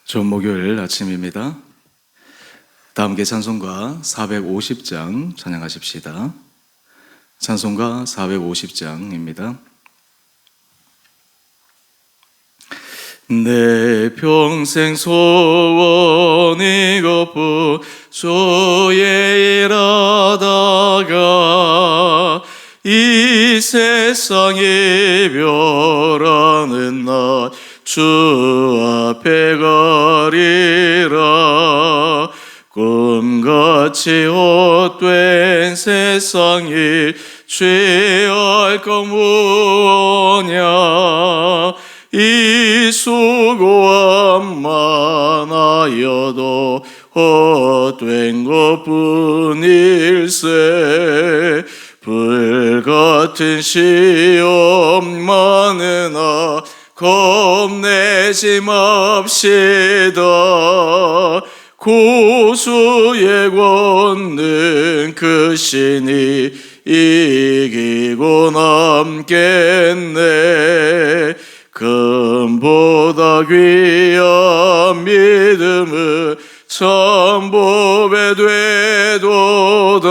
좋은 목요일 아침입니다. 다 함께 찬송가 450장 찬양하십시다. 찬송가 450장입니다. 내 평생 소원이고 부조에 일하다가 이 세상 이별하는 날 주 앞에 가리라. 꿈같이 헛된 세상이 취할 것 무엇냐. 이 수고함만 하여도 헛된 것뿐일세. 불같은 시험 많으나 겁내지 맙시다. 구주의 권능 크시니 이기고 남겠네. 금보다 귀한 믿음은 천보배 되도다.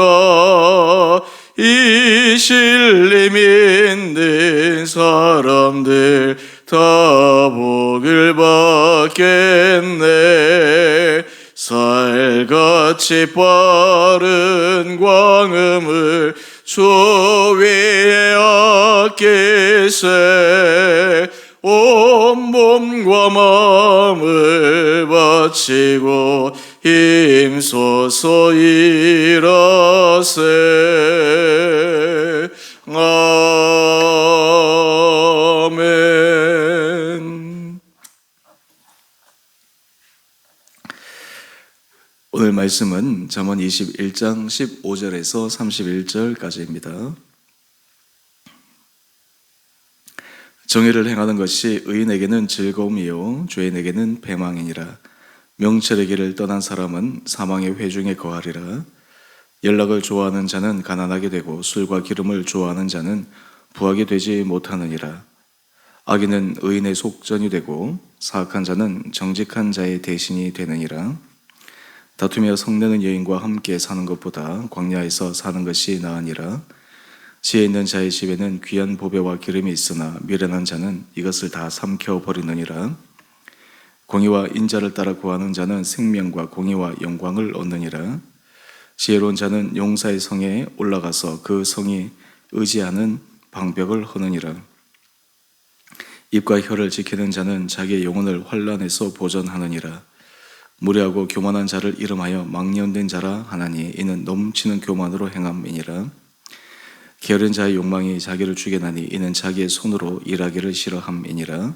이 신림 있는 사람들 다 복을 받겠네. 살같이 빠른 광음을 주 위에 아끼세. 온 몸과 마음을 바치고 힘써서 일하세. 아멘. 오늘 말씀은 잠언 21장 15절에서 31절까지입니다. 정의를 행하는 것이 의인에게는 즐거움이요 죄인에게는 패망이니라. 명철의 길을 떠난 사람은 사망의 회중에 거하리라. 연락을 좋아하는 자는 가난하게 되고 술과 기름을 좋아하는 자는 부하게 되지 못하느니라. 악인은 의인의 속전이 되고 사악한 자는 정직한 자의 대신이 되느니라. 다투며 성내는 여인과 함께 사는 것보다 광야에서 사는 것이 나으니라. 지혜 있는 자의 집에는 귀한 보배와 기름이 있으나 미련한 자는 이것을 다 삼켜버리느니라. 공의와 인자를 따라 구하는 자는 생명과 공의와 영광을 얻느니라. 지혜로운 자는 용사의 성에 올라가서 그 성이 의지하는 방벽을 허느니라. 입과 혀를 지키는 자는 자기의 영혼을 환난에서 보전하느니라. 무례하고 교만한 자를 이름하여 망령된 자라 하나니 이는 넘치는 교만으로 행함이니라. 게으른 자의 욕망이 자기를 죽여나니 이는 자기의 손으로 일하기를 싫어함이니라.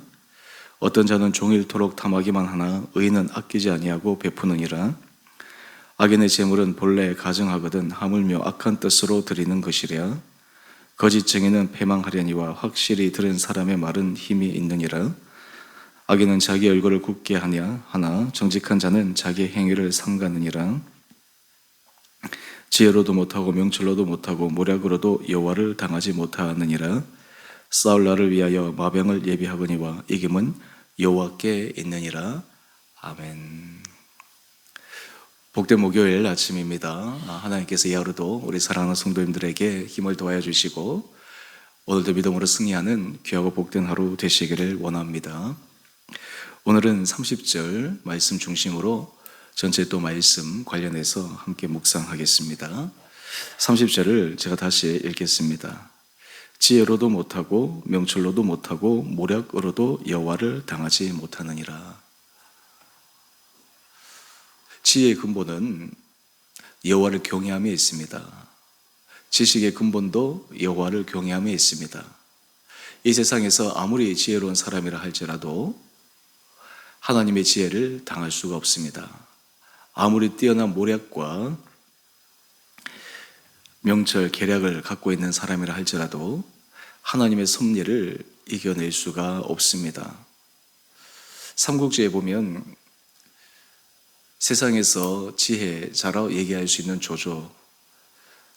어떤 자는 종일토록 탐하기만 하나 의인은 아끼지 아니하고 베푸느니라. 악인의 재물은 본래 가증하거든 하물며 악한 뜻으로 드리는 것이랴. 거짓 증인은 패망하려니와 확실히 들은 사람의 말은 힘이 있느니라. 악인은 자기 얼굴을 굽게 하냐 하나 정직한 자는 자기 행위를 삼가느니라. 지혜로도 못하고 명철로도 못하고 모략으로도 여호와를 당하지 못하느니라. 싸울 날을 위하여 마병을 예비하거니와 이김은 여호와께 있느니라. 아멘. 복된 목요일 아침입니다. 하나님께서 이 하루도 우리 사랑하는 성도님들에게 힘을 더하여 주시고 오늘도 믿음으로 승리하는 귀하고 복된 하루 되시기를 원합니다. 오늘은 30절 말씀 중심으로 전체 또 말씀 관련해서 함께 묵상하겠습니다. 30절을 제가 다시 읽겠습니다. 지혜로도 못하고 명철로도 못하고 모략으로도 여호와를 당하지 못하느니라. 지혜의 근본은 여호와를 경외함에 있습니다. 지식의 근본도 여호와를 경외함에 있습니다. 이 세상에서 아무리 지혜로운 사람이라 할지라도 하나님의 지혜를 당할 수가 없습니다. 아무리 뛰어난 모략과 명철, 계략을 갖고 있는 사람이라 할지라도 하나님의 섭리를 이겨낼 수가 없습니다. 삼국지에 보면 세상에서 지혜자라고 얘기할 수 있는 조조,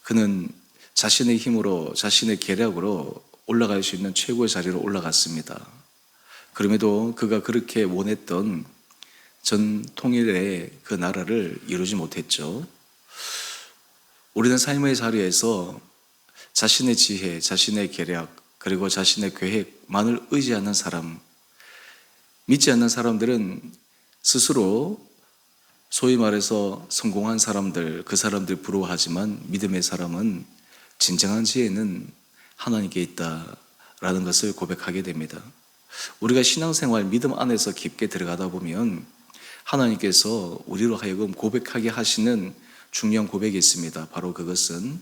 그는 자신의 힘으로 자신의 계략으로 올라갈 수 있는 최고의 자리로 올라갔습니다. 그럼에도 그가 그렇게 원했던 전 통일의 그 나라를 이루지 못했죠. 우리는 삶의 자리에서 자신의 지혜, 자신의 계략, 그리고 자신의 계획만을 의지하는 사람, 믿지 않는 사람들은 스스로 소위 말해서 성공한 사람들, 그 사람들 부러워하지만 믿음의 사람은 진정한 지혜는 하나님께 있다라는 것을 고백하게 됩니다. 우리가 신앙생활 믿음 안에서 깊게 들어가다 보면 하나님께서 우리로 하여금 고백하게 하시는 중요한 고백이 있습니다. 바로 그것은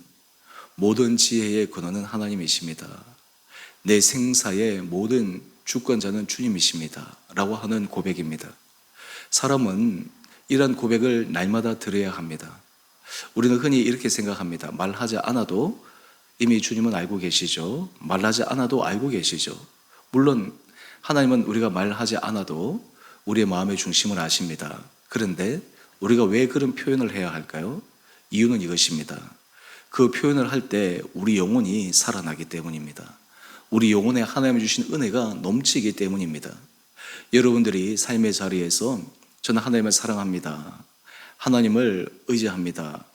모든 지혜의 근원은 하나님이십니다. 내 생사의 모든 주권자는 주님이십니다. 라고 하는 고백입니다. 사람은 이런 고백을 날마다 들어야 합니다. 우리는 흔히 이렇게 생각합니다. 말하지 않아도 이미 주님은 알고 계시죠. 말하지 않아도 알고 계시죠. 물론 하나님은 우리가 말하지 않아도 우리의 마음의 중심을 아십니다. 그런데 우리가 왜 그런 표현을 해야 할까요? 이유는 이것입니다. 그 표현을 할 때 우리 영혼이 살아나기 때문입니다. 우리 영혼에 하나님이 주신 은혜가 넘치기 때문입니다. 여러분들이 삶의 자리에서 저는 하나님을 사랑합니다. 하나님을 의지합니다.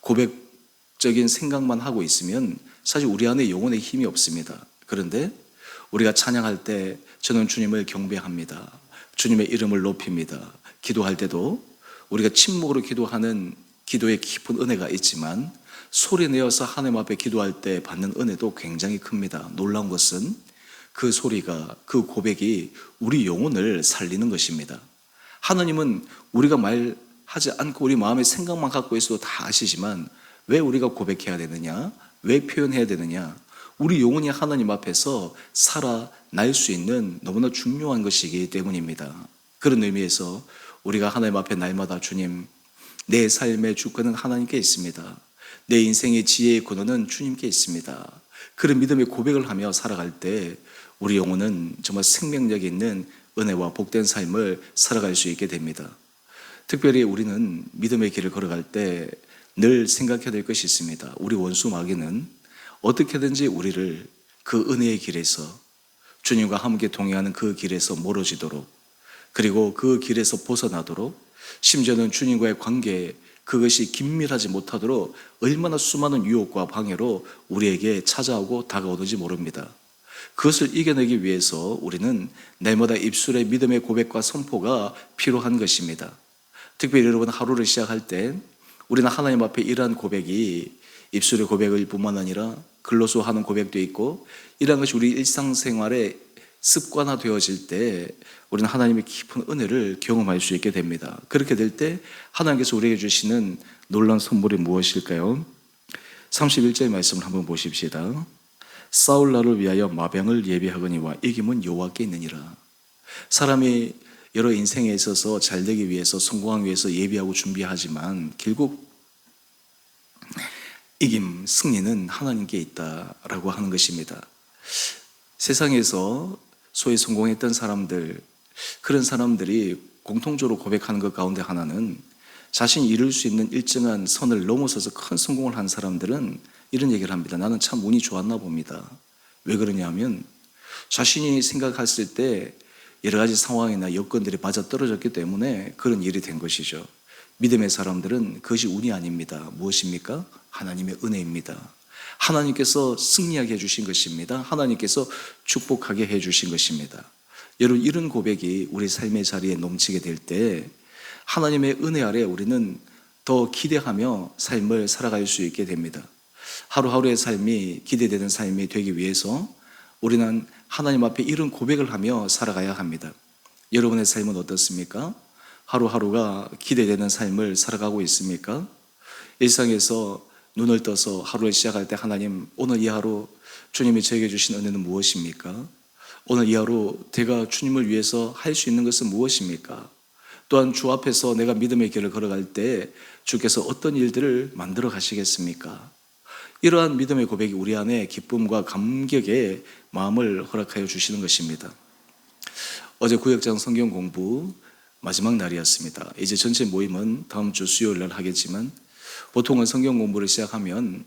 고백적인 생각만 하고 있으면 사실 우리 안에 영혼의 힘이 없습니다. 그런데 우리가 찬양할 때 저는 주님을 경배합니다. 주님의 이름을 높입니다. 기도할 때도 우리가 침묵으로 기도하는 기도에 깊은 은혜가 있지만 소리 내어서 하나님 앞에 기도할 때 받는 은혜도 굉장히 큽니다. 놀라운 것은 그 소리가, 그 고백이 우리 영혼을 살리는 것입니다. 하나님은 우리가 말하지 않고 우리 마음의 생각만 갖고 있어도 다 아시지만 왜 우리가 고백해야 되느냐? 왜 표현해야 되느냐? 우리 영혼이 하나님 앞에서 살아날 수 있는 너무나 중요한 것이기 때문입니다. 그런 의미에서 우리가 하나님 앞에 날마다 주님, 내 삶의 주권은 하나님께 있습니다. 내 인생의 지혜의 근원은 주님께 있습니다. 그런 믿음의 고백을 하며 살아갈 때 우리 영혼은 정말 생명력 있는 은혜와 복된 삶을 살아갈 수 있게 됩니다. 특별히 우리는 믿음의 길을 걸어갈 때 늘 생각해야 될 것이 있습니다. 우리 원수 마귀는 어떻게든지 우리를 그 은혜의 길에서 주님과 함께 동행하는 그 길에서 멀어지도록, 그리고 그 길에서 벗어나도록, 심지어는 주님과의 관계 그것이 긴밀하지 못하도록 얼마나 수많은 유혹과 방해로 우리에게 찾아오고 다가오는지 모릅니다. 그것을 이겨내기 위해서 우리는 날마다 입술의 믿음의 고백과 선포가 필요한 것입니다. 특별히 여러분 하루를 시작할 때 우리는 하나님 앞에 이러한 고백이 입술의 고백일 뿐만 아니라 글로서 하는 고백도 있고, 이러한 것이 우리 일상생활에 습관화되어질 때 우리는 하나님의 깊은 은혜를 경험할 수 있게 됩니다. 그렇게 될 때 하나님께서 우리에게 주시는 놀라운 선물이 무엇일까요? 31절 말씀을 한번 보십시다. 싸울 날을 위하여 마병을 예비하거니와 이김은 여호와께 있느니라. 사람이 여러 인생에 있어서 잘되기 위해서, 성공하기 위해서 예비하고 준비하지만 결국 이김, 승리는 하나님께 있다라고 하는 것입니다. 세상에서 소위 성공했던 사람들, 그런 사람들이 공통적으로 고백하는 것 가운데 하나는 자신이 이룰 수 있는 일정한 선을 넘어서서 큰 성공을 한 사람들은 이런 얘기를 합니다. 나는 참 운이 좋았나 봅니다. 왜 그러냐면 자신이 생각했을 때 여러 가지 상황이나 여건들이 맞아떨어졌기 때문에 그런 일이 된 것이죠. 믿음의 사람들은 그것이 운이 아닙니다. 무엇입니까? 하나님의 은혜입니다. 하나님께서 승리하게 해주신 것입니다. 하나님께서 축복하게 해주신 것입니다. 여러분, 이런 고백이 우리 삶의 자리에 넘치게 될 때 하나님의 은혜 아래 우리는 더 기대하며 삶을 살아갈 수 있게 됩니다. 하루하루의 삶이 기대되는 삶이 되기 위해서 우리는 하나님 앞에 이런 고백을 하며 살아가야 합니다. 여러분의 삶은 어떻습니까? 하루하루가 기대되는 삶을 살아가고 있습니까? 일상에서 눈을 떠서 하루를 시작할 때 하나님, 오늘 이 하루 주님이 저에게 주신 은혜는 무엇입니까? 오늘 이 하루 제가 주님을 위해서 할 수 있는 것은 무엇입니까? 또한 주 앞에서 내가 믿음의 길을 걸어갈 때 주께서 어떤 일들을 만들어 가시겠습니까? 이러한 믿음의 고백이 우리 안에 기쁨과 감격의 마음을 허락하여 주시는 것입니다. 어제 구역장 성경 공부 마지막 날이었습니다. 이제 전체 모임은 다음 주 수요일 날 하겠지만 보통은 성경 공부를 시작하면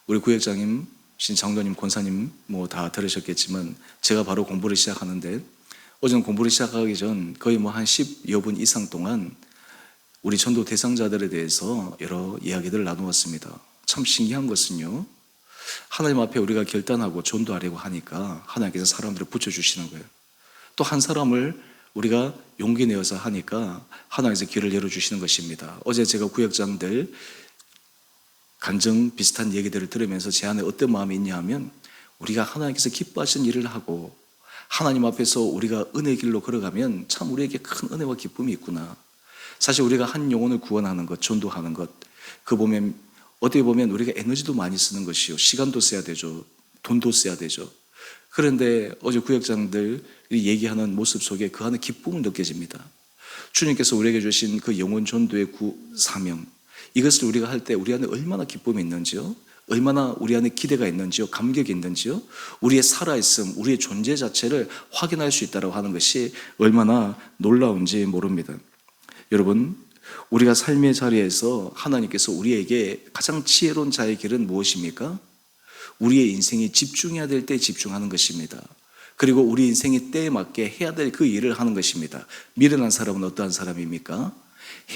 우리 구역장님, 신장로님, 권사님 뭐 다 들으셨겠지만 제가 바로 공부를 시작하는데 어제는 공부를 시작하기 전 거의 뭐 한 10여 분 이상 동안 우리 전도 대상자들에 대해서 여러 이야기들을 나누었습니다. 참 신기한 것은요, 하나님 앞에 우리가 결단하고 전도하려고 하니까 하나님께서 사람들을 붙여주시는 거예요. 또 한 사람을 우리가 용기 내어서 하니까 하나님께서 길을 열어주시는 것입니다. 어제 제가 구역장들 간증 비슷한 얘기들을 들으면서 제 안에 어떤 마음이 있냐 하면, 우리가 하나님께서 기뻐하신 일을 하고 하나님 앞에서 우리가 은혜 길로 걸어가면 참 우리에게 큰 은혜와 기쁨이 있구나. 사실 우리가 한 영혼을 구원하는 것, 전도하는 것, 어떻게 보면 우리가 에너지도 많이 쓰는 것이요, 시간도 써야 되죠, 돈도 써야 되죠. 그런데 어제 구역장들이 얘기하는 모습 속에 그 안에 기쁨을 느껴집니다. 주님께서 우리에게 주신 그 영혼 전도의 사명, 이것을 우리가 할 때 우리 안에 얼마나 기쁨이 있는지요, 얼마나 우리 안에 기대가 있는지요, 감격이 있는지요, 우리의 살아있음, 우리의 존재 자체를 확인할 수 있다고 하는 것이 얼마나 놀라운지 모릅니다. 여러분, 우리가 삶의 자리에서 하나님께서 우리에게 가장 지혜로운 자의 길은 무엇입니까? 우리의 인생이 집중해야 될 때 집중하는 것입니다. 그리고 우리 인생의 때에 맞게 해야 될 그 일을 하는 것입니다. 미련한 사람은 어떠한 사람입니까?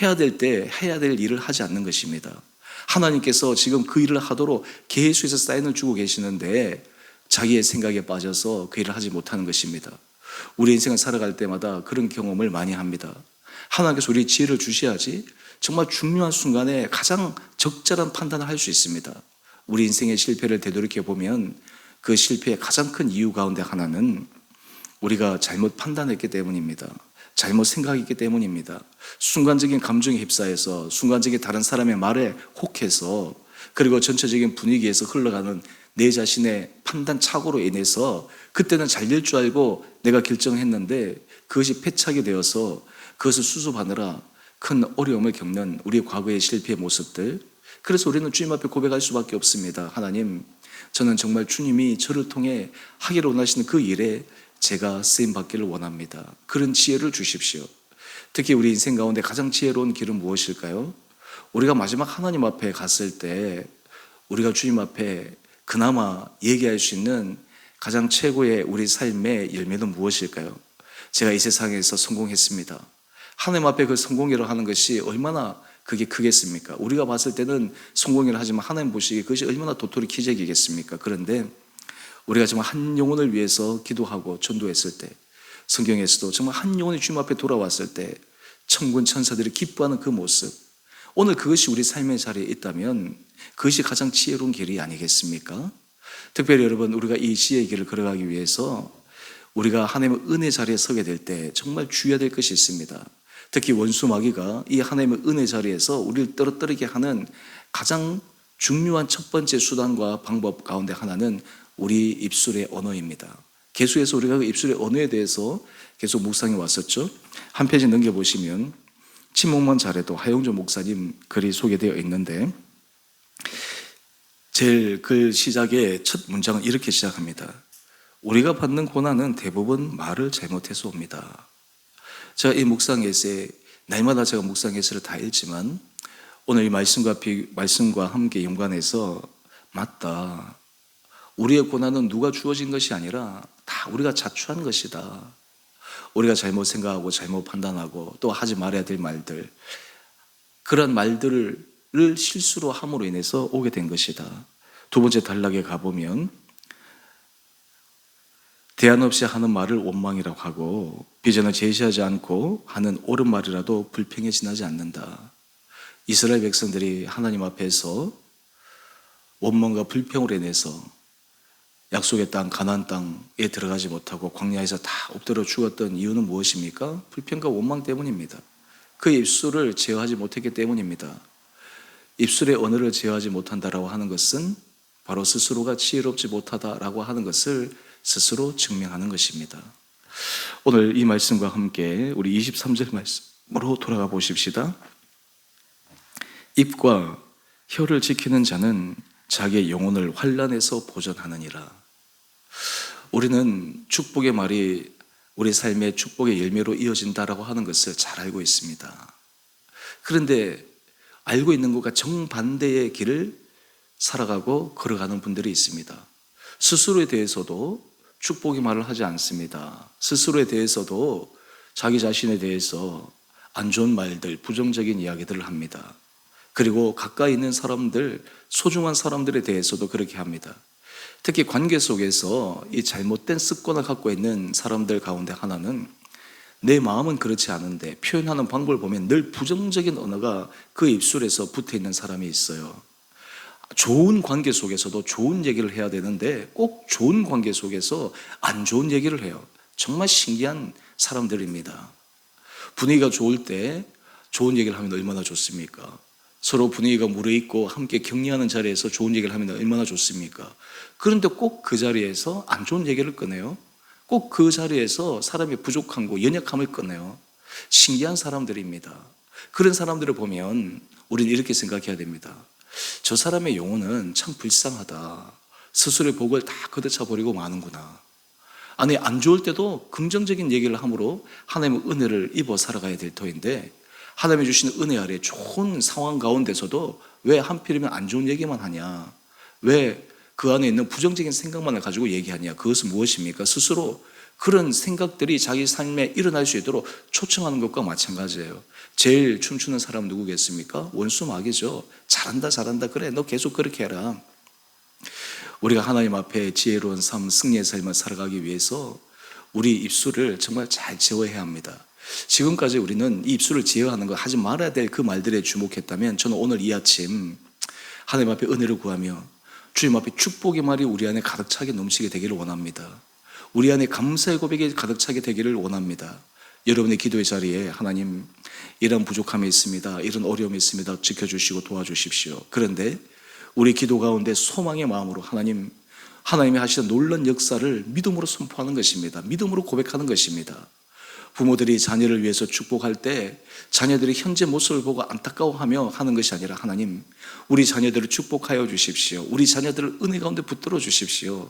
해야 될 때 해야 될 일을 하지 않는 것입니다. 하나님께서 지금 그 일을 하도록 계속해서 사인을 주고 계시는데 자기의 생각에 빠져서 그 일을 하지 못하는 것입니다. 우리 인생을 살아갈 때마다 그런 경험을 많이 합니다. 하나님께서 우리 지혜를 주셔야지 정말 중요한 순간에 가장 적절한 판단을 할 수 있습니다. 우리 인생의 실패를 되돌이켜 보면 그 실패의 가장 큰 이유 가운데 하나는 우리가 잘못 판단했기 때문입니다. 잘못 생각했기 때문입니다. 순간적인 감정에 휩싸여서, 순간적인 다른 사람의 말에 혹해서, 그리고 전체적인 분위기에서 흘러가는 내 자신의 판단 착오로 인해서 그때는 잘 될 줄 알고 내가 결정했는데 그것이 패착이 되어서 그것을 수습하느라 큰 어려움을 겪는 우리 과거의 실패의 모습들. 그래서 우리는 주님 앞에 고백할 수밖에 없습니다. 하나님, 저는 정말 주님이 저를 통해 하기를 원하시는 그 일에 제가 쓰임받기를 원합니다. 그런 지혜를 주십시오. 특히 우리 인생 가운데 가장 지혜로운 길은 무엇일까요? 우리가 마지막 하나님 앞에 갔을 때 우리가 주님 앞에 그나마 얘기할 수 있는 가장 최고의 우리 삶의 열매는 무엇일까요? 제가 이 세상에서 성공했습니다. 하나님 앞에 그 성공이라고 하는 것이 얼마나 그게 크겠습니까? 우리가 봤을 때는 성공이라 하지만 하나님 보시기에 그것이 얼마나 도토리 기적이겠습니까? 그런데 우리가 정말 한 영혼을 위해서 기도하고 전도했을 때, 성경에서도 정말 한 영혼이 주님 앞에 돌아왔을 때 천군 천사들이 기뻐하는 그 모습, 오늘 그것이 우리 삶의 자리에 있다면 그것이 가장 지혜로운 길이 아니겠습니까? 특별히 여러분, 우리가 이 지혜의 길을 걸어가기 위해서 우리가 하나님의 은혜 자리에 서게 될 때 정말 주의해야 될 것이 있습니다. 특히 원수 마귀가 이 하나님의 은혜 자리에서 우리를 떨어뜨리게 하는 가장 중요한 첫 번째 수단과 방법 가운데 하나는 우리 입술의 언어입니다. 계속해서 우리가 그 입술의 언어에 대해서 계속 묵상해 왔었죠. 한 페이지 넘겨보시면 침묵만 잘해도 하용조 목사님 글이 소개되어 있는데, 제일 글 시작의 첫 문장은 이렇게 시작합니다. 우리가 받는 고난은 대부분 말을 잘못해서 옵니다. 제가 이 묵상 에세이, 날마다 제가 묵상 에세이를 다 읽지만 오늘 이 말씀과 함께 연관해서, 맞다, 우리의 고난은 누가 주어진 것이 아니라 다 우리가 자초한 것이다. 우리가 잘못 생각하고 잘못 판단하고 또 하지 말아야 될 말들, 그런 말들을 실수로 함으로 인해서 오게 된 것이다. 두 번째 단락에 가보면 대안 없이 하는 말을 원망이라고 하고, 비전을 제시하지 않고 하는 옳은 말이라도 불평에 지나지 않는다. 이스라엘 백성들이 하나님 앞에서 원망과 불평으로 인해서 약속의 땅 가나안 땅에 들어가지 못하고 광야에서 다 엎드려 죽었던 이유는 무엇입니까? 불평과 원망 때문입니다. 그 입술을 제어하지 못했기 때문입니다. 입술의 언어를 제어하지 못한다라고 하는 것은 바로 스스로가 지혜롭지 못하다라고 하는 것을 스스로 증명하는 것입니다. 오늘 이 말씀과 함께 우리 23절 말씀으로 돌아가 보십시다. 입과 혀를 지키는 자는 자기의 영혼을 환난에서 보전하느니라. 우리는 축복의 말이 우리 삶의 축복의 열매로 이어진다라고 하는 것을 잘 알고 있습니다. 그런데 알고 있는 것과 정반대의 길을 살아가고 걸어가는 분들이 있습니다. 스스로에 대해서도 축복의 말을 하지 않습니다. 스스로에 대해서도 자기 자신에 대해서 안 좋은 말들, 부정적인 이야기들을 합니다. 그리고 가까이 있는 사람들, 소중한 사람들에 대해서도 그렇게 합니다. 특히 관계 속에서 이 잘못된 습관을 갖고 있는 사람들 가운데 하나는 내 마음은 그렇지 않은데 표현하는 방법을 보면 늘 부정적인 언어가 그 입술에서 붙어 있는 사람이 있어요. 좋은 관계 속에서도 좋은 얘기를 해야 되는데 꼭 좋은 관계 속에서 안 좋은 얘기를 해요. 정말 신기한 사람들입니다. 분위기가 좋을 때 좋은 얘기를 하면 얼마나 좋습니까? 서로 분위기가 무르익고 함께 격려하는 자리에서 좋은 얘기를 하면 얼마나 좋습니까? 그런데 꼭 그 자리에서 안 좋은 얘기를 꺼내요. 꼭 그 자리에서 사람의 부족한 거, 연약함을 꺼내요. 신기한 사람들입니다. 그런 사람들을 보면 우리는 이렇게 생각해야 됩니다. 저 사람의 영혼은 참 불쌍하다. 스스로의 복을 다 걷어차 버리고 마는구나. 아니, 안 좋을 때도 긍정적인 얘기를 함으로 하나님의 은혜를 입어 살아가야 될 터인데, 하나님이 주시는 은혜 아래 좋은 상황 가운데서도 왜 하필이면 안 좋은 얘기만 하냐? 왜 그 안에 있는 부정적인 생각만을 가지고 얘기하냐? 그것은 무엇입니까? 스스로 그런 생각들이 자기 삶에 일어날 수 있도록 초청하는 것과 마찬가지예요. 제일 춤추는 사람 누구겠습니까? 원수 마귀죠. 잘한다 잘한다, 그래 너 계속 그렇게 해라. 우리가 하나님 앞에 지혜로운 삶, 승리의 삶을 살아가기 위해서 우리 입술을 정말 잘 제어해야 합니다. 지금까지 우리는 이 입술을 제어하는 거, 하지 말아야 될 그 말들에 주목했다면, 저는 오늘 이 아침 하나님 앞에 은혜를 구하며 주님 앞에 축복의 말이 우리 안에 가득 차게 넘치게 되기를 원합니다. 우리 안에 감사의 고백이 가득 차게 되기를 원합니다. 여러분의 기도의 자리에 하나님, 이런 부족함이 있습니다, 이런 어려움이 있습니다, 지켜주시고 도와주십시오. 그런데 우리 기도 가운데 소망의 마음으로 하나님이 하시는 놀라운 역사를 믿음으로 선포하는 것입니다. 믿음으로 고백하는 것입니다. 부모들이 자녀를 위해서 축복할 때 자녀들이 현재 모습을 보고 안타까워하며 하는 것이 아니라, 하나님, 우리 자녀들을 축복하여 주십시오. 우리 자녀들을 은혜 가운데 붙들어 주십시오.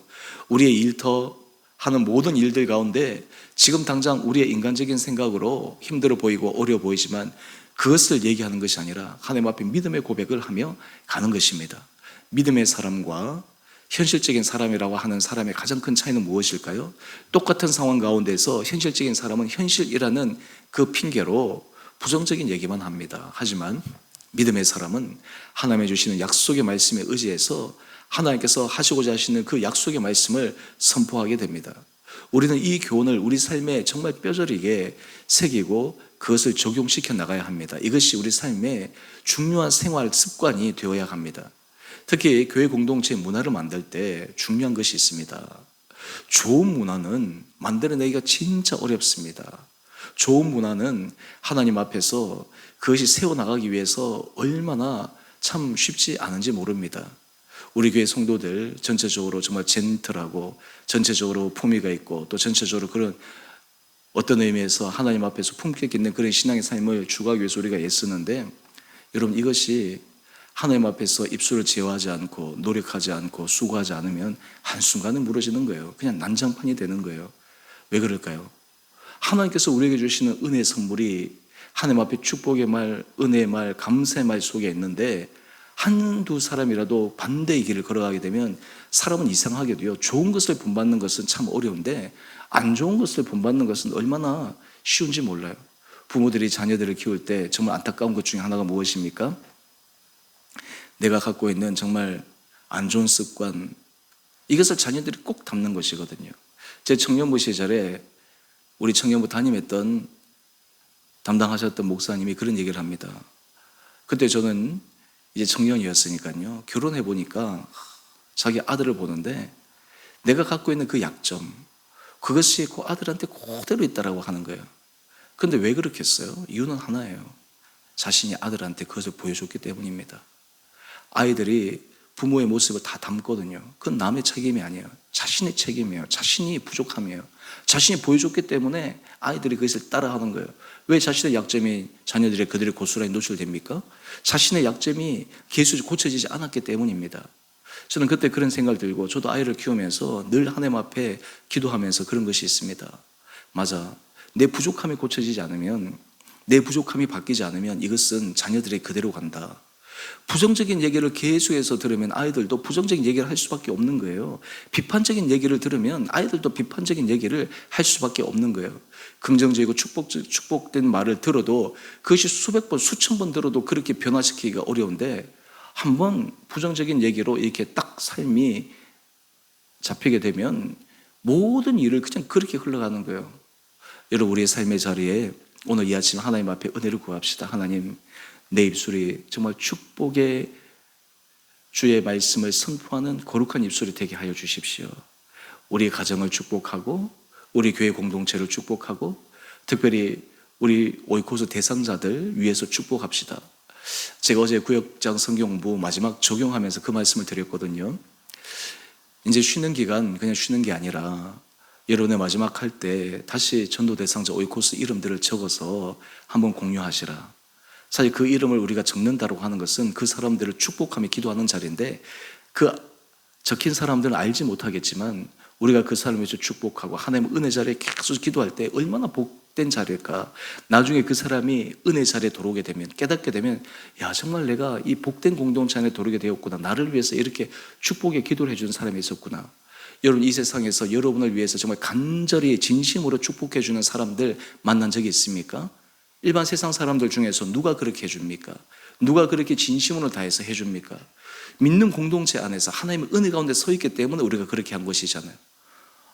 우리의 일터 하는 모든 일들 가운데 지금 당장 우리의 인간적인 생각으로 힘들어 보이고 어려워 보이지만 그것을 얘기하는 것이 아니라 하나님 앞에 믿음의 고백을 하며 가는 것입니다. 믿음의 사람과 현실적인 사람이라고 하는 사람의 가장 큰 차이는 무엇일까요? 똑같은 상황 가운데서 현실적인 사람은 현실이라는 그 핑계로 부정적인 얘기만 합니다. 하지만 믿음의 사람은 하나님의 주시는 약속의 말씀에 의지해서 하나님께서 하시고자 하시는 그 약속의 말씀을 선포하게 됩니다. 우리는 이 교훈을 우리 삶에 정말 뼈저리게 새기고 그것을 적용시켜 나가야 합니다. 이것이 우리 삶의 중요한 생활 습관이 되어야 합니다. 특히 교회 공동체 문화를 만들 때 중요한 것이 있습니다. 좋은 문화는 만들어내기가 진짜 어렵습니다. 좋은 문화는 하나님 앞에서 그것이 세워나가기 위해서 얼마나 참 쉽지 않은지 모릅니다. 우리 교회 성도들 전체적으로 정말 젠틀하고 전체적으로 품위가 있고 또 전체적으로 그런 어떤 의미에서 하나님 앞에서 품격 있는 그런 신앙의 삶을 추구하기 위해서 우리가 애쓰는데, 여러분, 이것이 하나님 앞에서 입술을 제어하지 않고 노력하지 않고 수고하지 않으면 한순간에 무너지는 거예요. 그냥 난장판이 되는 거예요. 왜 그럴까요? 하나님께서 우리에게 주시는 은혜의 선물이 하나님 앞에 축복의 말, 은혜의 말, 감사의 말 속에 있는데, 한두 사람이라도 반대의 길을 걸어가게 되면 사람은 이상하게도요, 좋은 것을 본받는 것은 참 어려운데 안 좋은 것을 본받는 것은 얼마나 쉬운지 몰라요. 부모들이 자녀들을 키울 때 정말 안타까운 것 중에 하나가 무엇입니까? 내가 갖고 있는 정말 안 좋은 습관, 이것을 자녀들이 꼭 담는 것이거든요. 제 청년부 시절에 우리 청년부 담임했던 담당하셨던 목사님이 그런 얘기를 합니다. 그때 저는 이제 청년이었으니까요, 결혼해 보니까 자기 아들을 보는데 내가 갖고 있는 그 약점, 그것이 그 아들한테 그대로 있다라고 하는 거예요. 그런데 왜 그렇겠어요? 이유는 하나예요. 자신이 아들한테 그것을 보여줬기 때문입니다. 아이들이 부모의 모습을 다 담거든요. 그건 남의 책임이 아니에요. 자신의 책임이에요. 자신이 부족함이에요. 자신이 보여줬기 때문에 아이들이 그것을 따라하는 거예요. 왜 자신의 약점이 자녀들의 그들의 고스란히 노출됩니까? 자신의 약점이 계속 고쳐지지 않았기 때문입니다. 저는 그때 그런 생각을 들고, 저도 아이를 키우면서 늘 하나님 앞에 기도하면서 그런 것이 있습니다. 맞아, 내 부족함이 고쳐지지 않으면, 내 부족함이 바뀌지 않으면 이것은 자녀들이 그대로 간다. 부정적인 얘기를 계속해서 들으면 아이들도 부정적인 얘기를 할 수밖에 없는 거예요. 비판적인 얘기를 들으면 아이들도 비판적인 얘기를 할 수밖에 없는 거예요. 긍정적이고 축복된 말을 들어도 그것이 수백 번, 수천 번 들어도 그렇게 변화시키기가 어려운데 한번 부정적인 얘기로 이렇게 딱 삶이 잡히게 되면 모든 일을 그냥 그렇게 흘러가는 거예요. 여러분, 우리의 삶의 자리에 오늘 이 아침 하나님 앞에 은혜를 구합시다. 하나님, 내 입술이 정말 축복의 주의 말씀을 선포하는 거룩한 입술이 되게 하여 주십시오. 우리 가정을 축복하고 우리 교회 공동체를 축복하고 특별히 우리 오이코스 대상자들 위해서 축복합시다. 제가 어제 구역장 성경 공부 마지막 적용하면서 그 말씀을 드렸거든요. 이제 쉬는 기간 그냥 쉬는 게 아니라 여러분의 마지막 할 때 다시 전도 대상자 오이코스 이름들을 적어서 한번 공유하시라. 사실 그 이름을 우리가 적는다고 하는 것은 그 사람들을 축복하며 기도하는 자리인데 그 적힌 사람들은 알지 못하겠지만 우리가 그 사람을 위해서 축복하고 하나님 은혜 자리에 계속 기도할 때 얼마나 복된 자리일까. 나중에 그 사람이 은혜 자리에 들어오게 되면 깨닫게 되면 야, 정말 내가 이 복된 공동체 안에 들어오게 되었구나. 나를 위해서 이렇게 축복의 기도를 해주는 사람이 있었구나. 여러분, 이 세상에서 여러분을 위해서 정말 간절히 진심으로 축복해 주는 사람들 만난 적이 있습니까? 일반 세상 사람들 중에서 누가 그렇게 해줍니까? 누가 그렇게 진심으로 다해서 해줍니까? 믿는 공동체 안에서 하나님의 은혜 가운데 서 있기 때문에 우리가 그렇게 한 것이잖아요.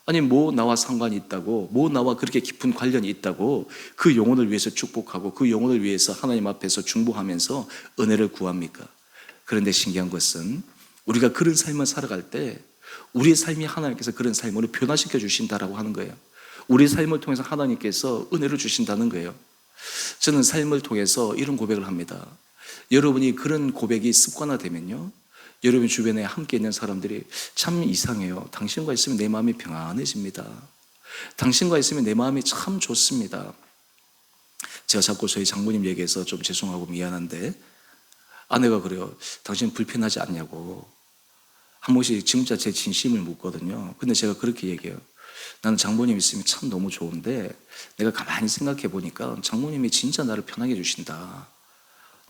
아니, 뭐 나와 상관이 있다고, 뭐 나와 그렇게 깊은 관련이 있다고 그 영혼을 위해서 축복하고 그 영혼을 위해서 하나님 앞에서 중보하면서 은혜를 구합니까? 그런데 신기한 것은 우리가 그런 삶을 살아갈 때 우리의 삶이 하나님께서 그런 삶으로 변화시켜 주신다라고 하는 거예요. 우리의 삶을 통해서 하나님께서 은혜를 주신다는 거예요. 저는 삶을 통해서 이런 고백을 합니다. 여러분이 그런 고백이 습관화되면요, 여러분 주변에 함께 있는 사람들이 참 이상해요. 당신과 있으면 내 마음이 평안해집니다. 당신과 있으면 내 마음이 참 좋습니다. 제가 자꾸 저희 장모님 얘기해서 좀 죄송하고 미안한데 아내가 그래요. 당신 불편하지 않냐고 한 번씩 진짜 제 진심을 묻거든요. 근데 제가 그렇게 얘기해요. 나는 장모님 있으면 참 너무 좋은데 내가 가만히 생각해 보니까 장모님이 진짜 나를 편하게 해주신다.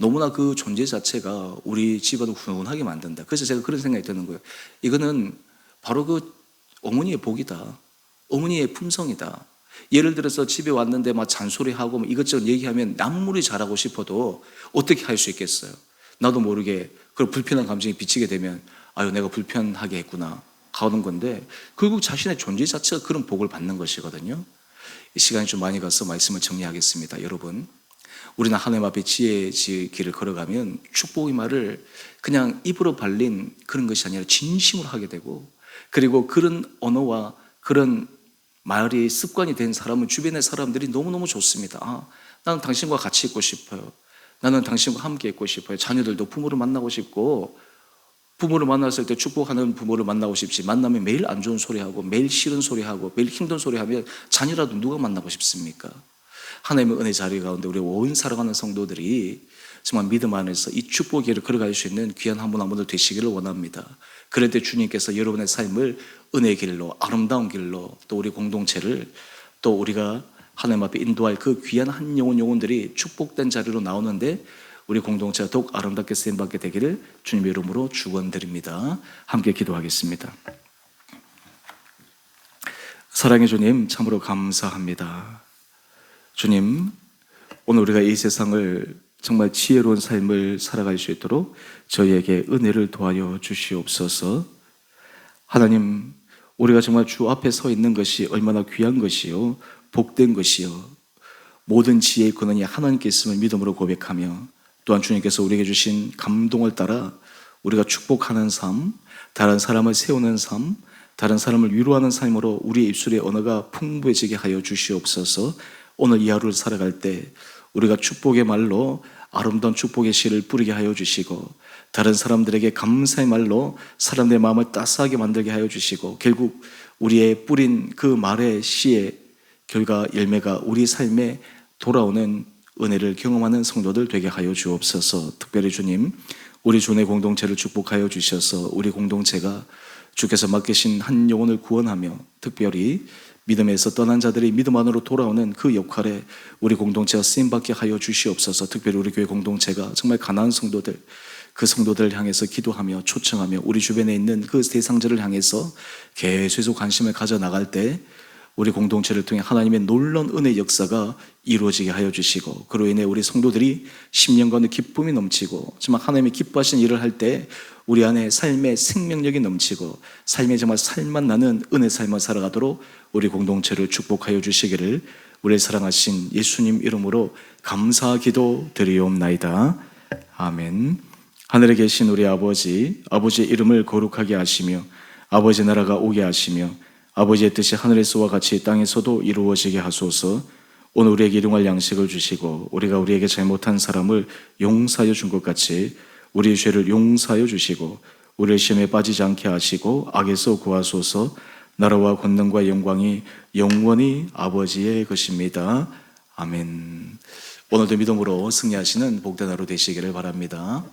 너무나 그 존재 자체가 우리 집안을 훈훈하게 만든다. 그래서 제가 그런 생각이 드는 거예요. 이거는 바로 그 어머니의 복이다. 어머니의 품성이다. 예를 들어서 집에 왔는데 막 잔소리하고 이것저것 얘기하면 아무리 잘하고 싶어도 어떻게 할 수 있겠어요. 나도 모르게 그 불편한 감정이 비치게 되면 아유, 내가 불편하게 했구나 가는 건데 결국 자신의 존재 자체가 그런 복을 받는 것이거든요. 이 시간이 좀 많이 가서 말씀을 정리하겠습니다. 여러분, 우리는 하나님 앞에 지혜의 길을 걸어가면 축복의 말을 그냥 입으로 발린 그런 것이 아니라 진심으로 하게 되고, 그리고 그런 언어와 그런 말이 습관이 된 사람은 주변의 사람들이 너무너무 좋습니다. 아, 나는 당신과 같이 있고 싶어요. 나는 당신과 함께 있고 싶어요. 자녀들도 부모를 만나고 싶고, 부모를 만났을 때 축복하는 부모를 만나고 싶지, 만나면 매일 안 좋은 소리하고 매일 싫은 소리하고 매일 힘든 소리하면 자녀라도 누가 만나고 싶습니까? 하나님의 은혜 자리 가운데 우리 온 살아가는 성도들이 정말 믿음 안에서 이 축복의 길을 걸어갈 수 있는 귀한 한 분 한 분들 되시기를 원합니다. 그럴 때 주님께서 여러분의 삶을 은혜의 길로, 아름다운 길로, 또 우리 공동체를, 또 우리가 하나님 앞에 인도할 그 귀한 한 영혼들이 축복된 자리로 나오는데 우리 공동체가 더욱 아름답게 쓰임받게 되기를 주님의 이름으로 축원드립니다. 함께 기도하겠습니다. 사랑의 주님, 참으로 감사합니다. 주님, 오늘 우리가 이 세상을 정말 지혜로운 삶을 살아갈 수 있도록 저희에게 은혜를 도와여 주시옵소서. 하나님, 우리가 정말 주 앞에 서 있는 것이 얼마나 귀한 것이요 복된 것이요 모든 지혜의 근원이 하나님께 있음을 믿음으로 고백하며, 또한 주님께서 우리에게 주신 감동을 따라 우리가 축복하는 삶, 다른 사람을 세우는 삶, 다른 사람을 위로하는 삶으로 우리의 입술의 언어가 풍부해지게 하여 주시옵소서. 오늘 이 하루를 살아갈 때 우리가 축복의 말로 아름다운 축복의 씨를 뿌리게 하여 주시고, 다른 사람들에게 감사의 말로 사람들의 마음을 따스하게 만들게 하여 주시고, 결국 우리의 뿌린 그 말의 씨의 결과 열매가 우리 삶에 돌아오는 은혜를 경험하는 성도들 되게 하여 주옵소서. 특별히 주님, 우리 주내 공동체를 축복하여 주셔서 우리 공동체가 주께서 맡기신 한 영혼을 구원하며, 특별히 믿음에서 떠난 자들이 믿음 안으로 돌아오는 그 역할에 우리 공동체가 쓰임받게 하여 주시옵소서. 특별히 우리 교회 공동체가 정말 가난한 성도들, 그 성도들을 향해서 기도하며 초청하며 우리 주변에 있는 그 대상자를 향해서 계속 관심을 가져 나갈 때 우리 공동체를 통해 하나님의 놀라운 은혜 역사가 이루어지게 하여 주시고, 그로 인해 우리 성도들이 10년간의 기쁨이 넘치고 정말 하나님의 기뻐하신 일을 할 때 우리 안에 삶의 생명력이 넘치고 삶에 정말 살만 나는 은혜 삶을 살아가도록 우리 공동체를 축복하여 주시기를 우리를 사랑하신 예수님 이름으로 감사 기도 드리옵나이다. 아멘. 하늘에 계신 우리 아버지, 아버지의 이름을 거룩하게 하시며 아버지 나라가 오게 하시며 아버지의 뜻이 하늘에서와 같이 땅에서도 이루어지게 하소서. 오늘 우리에게 일용할 양식을 주시고 우리가 우리에게 잘못한 사람을 용서하여 준 것 같이 우리의 죄를 용서하여 주시고 우리를 시험에 빠지지 않게 하시고 악에서 구하소서. 나라와 권능과 영광이 영원히 아버지의 것입니다. 아멘. 오늘도 믿음으로 승리하시는 복된 하루 되시기를 바랍니다.